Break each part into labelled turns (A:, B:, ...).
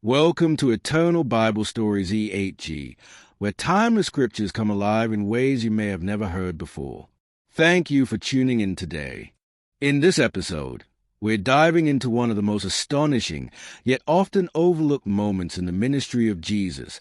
A: Welcome to Eternal Bible Stories E8G, where timeless scriptures come alive in ways you may have never heard before. Thank you for tuning in today. In this episode, we're diving into one of the most astonishing, yet often overlooked moments in the ministry of Jesus,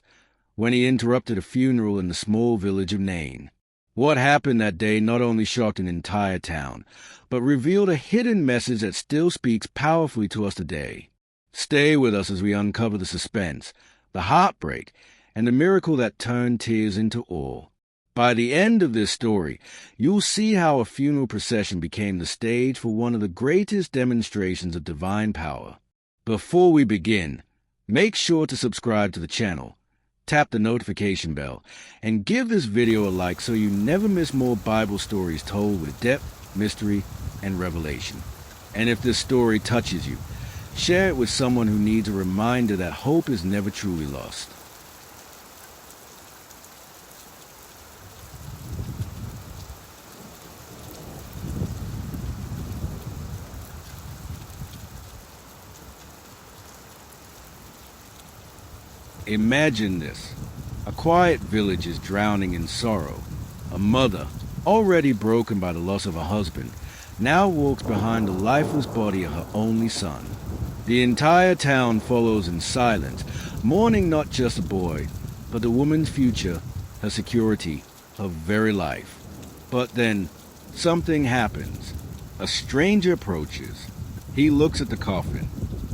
A: when he interrupted a funeral in the small village of Nain. What happened that day not only shocked an entire town, but revealed a hidden message that still speaks powerfully to us today. Stay with us as we uncover the suspense, the heartbreak, and the miracle that turned tears into awe. By the end of this story, you'll see how a funeral procession became the stage for one of the greatest demonstrations of divine power. Before we begin, make sure to subscribe to the channel, tap the notification bell, and give this video a like so you never miss more Bible stories told with depth, mystery, and revelation. And if this story touches you, share it with someone who needs a reminder that hope is never truly lost. Imagine this. A quiet village is drowning in sorrow. A mother, already broken by the loss of a husband, now walks behind the lifeless body of her only son. The entire town follows in silence, mourning not just a boy, but the woman's future, her security, her very life. But then, something happens. A stranger approaches. He looks at the coffin.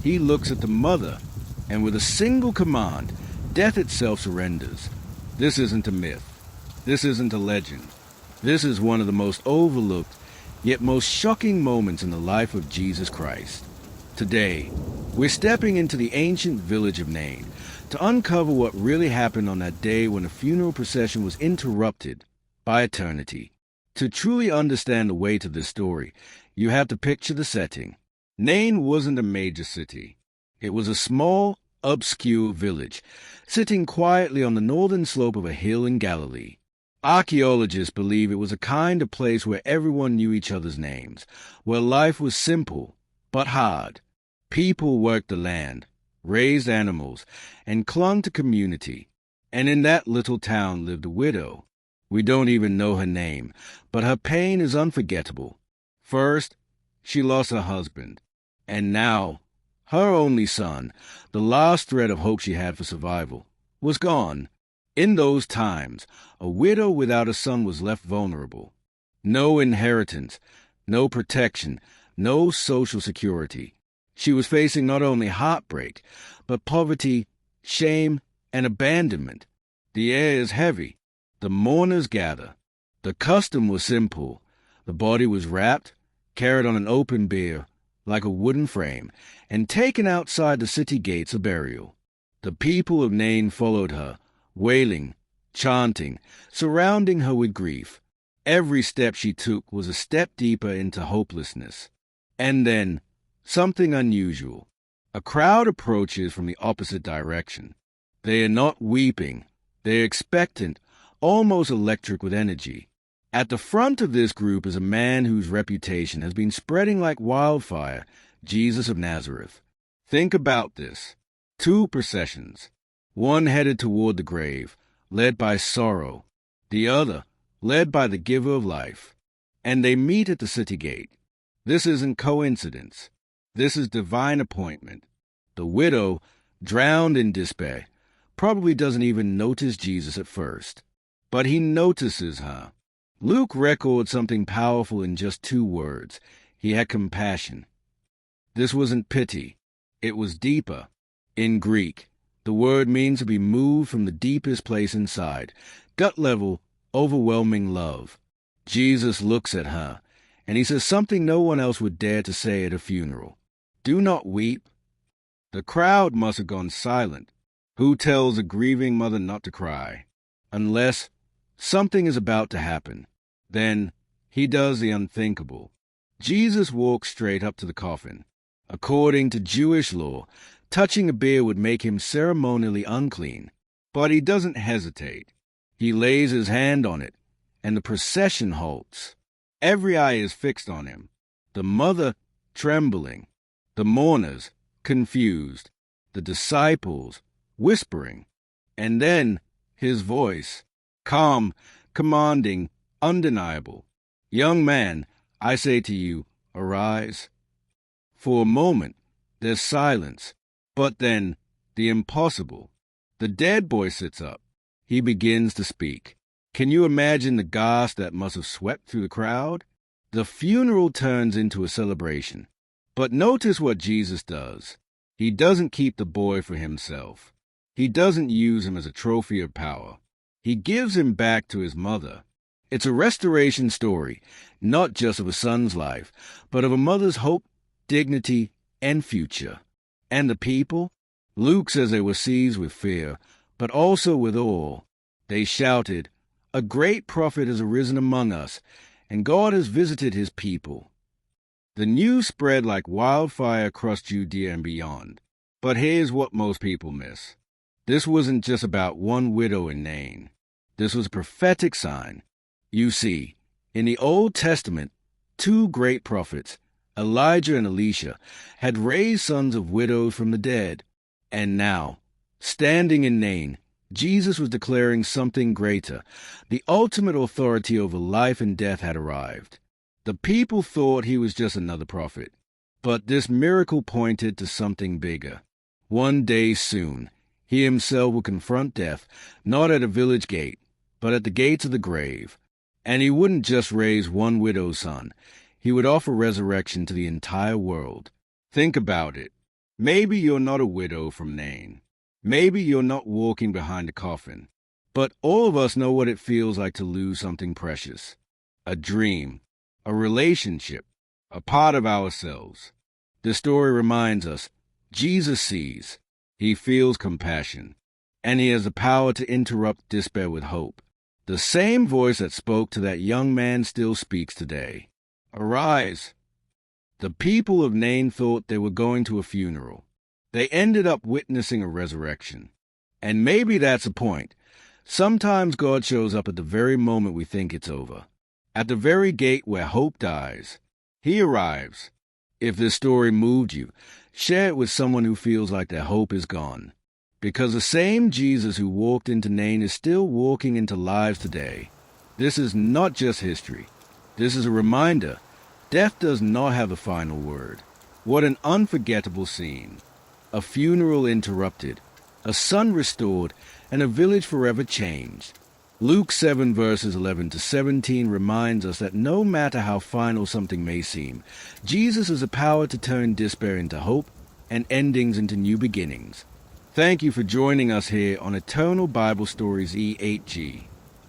A: He looks at the mother, and with a single command, death itself surrenders. This isn't a myth. This isn't a legend. This is one of the most overlooked, yet most shocking moments in the life of Jesus Christ. Today, we're stepping into the ancient village of Nain to uncover what really happened on that day when a funeral procession was interrupted by eternity. To truly understand the weight of this story, you have to picture the setting. Nain wasn't a major city. It was a small, obscure village, sitting quietly on the northern slope of a hill in Galilee. Archaeologists believe it was a kind of place where everyone knew each other's names, where life was simple but hard. People worked the land, raised animals, and clung to community. And in that little town lived a widow. We don't even know her name, but her pain is unforgettable. First, she lost her husband, and now, her only son, the last thread of hope she had for survival, was gone. In those times, a widow without a son was left vulnerable. No inheritance, no protection, no social security. She was facing not only heartbreak, but poverty, shame, and abandonment. The air is heavy. The mourners gather. The custom was simple. The body was wrapped, carried on an open bier, like a wooden frame, and taken outside the city gates of burial. The people of Nain followed her, wailing, chanting, surrounding her with grief. Every step she took was a step deeper into hopelessness. And then, something unusual. A crowd approaches from the opposite direction. They are not weeping. They are expectant, almost electric with energy. At the front of this group is a man whose reputation has been spreading like wildfire, Jesus of Nazareth. Think about this. Two processions. One headed toward the grave, led by sorrow. The other, led by the giver of life. And they meet at the city gate. This isn't coincidence. This is divine appointment. The widow, drowned in despair, probably doesn't even notice Jesus at first. But he notices her. Luke records something powerful in just 2 words. He had compassion. This wasn't pity. It was deeper. In Greek, the word means to be moved from the deepest place inside, gut-level, overwhelming love. Jesus looks at her, and he says something no one else would dare to say at a funeral. Do not weep. The crowd must have gone silent. Who tells a grieving mother not to cry? Unless something is about to happen. Then he does the unthinkable. Jesus walks straight up to the coffin. According to Jewish law, touching a bier would make him ceremonially unclean. But he doesn't hesitate. He lays his hand on it, and the procession halts. Every eye is fixed on him. The mother, trembling. The mourners, confused. the disciples whispering, and then his voice, calm, commanding, undeniable. Young man, I say to you, arise. For a moment, there's silence, but then the impossible. The dead boy sits up. He begins to speak. Can you imagine the gasp that must have swept through the crowd? The funeral turns into a celebration. But notice what Jesus does. He doesn't keep the boy for himself. He doesn't use him as a trophy of power. He gives him back to his mother. It's a restoration story, not just of a son's life, but of a mother's hope, dignity, and future. And the people? Luke says they were seized with fear, but also with awe. They shouted, "A great prophet has arisen among us, and God has visited his people." The news spread like wildfire across Judea and beyond. But here's what most people miss. This wasn't just about one widow in Nain. This was a prophetic sign. You see, in the Old Testament, two great prophets, Elijah and Elisha, had raised sons of widows from the dead. And now, standing in Nain, Jesus was declaring something greater. The ultimate authority over life and death had arrived. The people thought he was just another prophet. But this miracle pointed to something bigger. One day soon, he himself will confront death, not at a village gate, but at the gates of the grave. And he wouldn't just raise one widow's son. He would offer resurrection to the entire world. Think about it. Maybe you're not a widow from Nain. Maybe you're not walking behind a coffin. But all of us know what it feels like to lose something precious. A dream, a relationship, a part of ourselves. The story reminds us, Jesus sees, he feels compassion, and he has the power to interrupt despair with hope. The same voice that spoke to that young man still speaks today. Arise. The people of Nain thought they were going to a funeral. They ended up witnessing a resurrection. And maybe that's the point. Sometimes God shows up at the very moment we think it's over. At the very gate where hope dies. He arrives. If this story moved you, share it with someone who feels like their hope is gone. Because the same Jesus who walked into Nain is still walking into lives today. This is not just history. This is a reminder. Death does not have the final word. What an unforgettable scene. A funeral interrupted, a son restored, and a village forever changed. Luke 7 verses 11 to 17 reminds us that no matter how final something may seem, Jesus has the power to turn despair into hope and endings into new beginnings. Thank you for joining us here on Eternal Bible Stories E8G.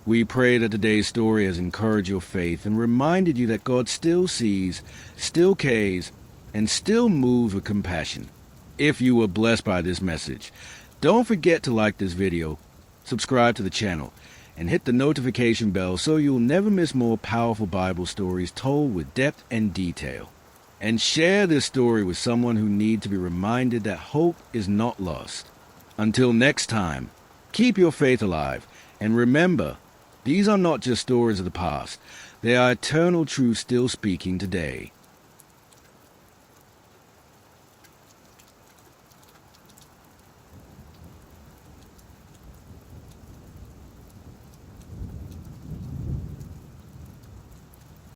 A: We pray that today's story has encouraged your faith and reminded you that God still sees, still cares, and still moves with compassion. If you were blessed by this message, don't forget to like this video, subscribe to the channel, and hit the notification bell so you'll never miss more powerful Bible stories told with depth and detail. And share this story with someone who needs to be reminded that hope is not lost. Until next time, keep your faith alive, and remember, these are not just stories of the past. They are eternal truths still speaking today.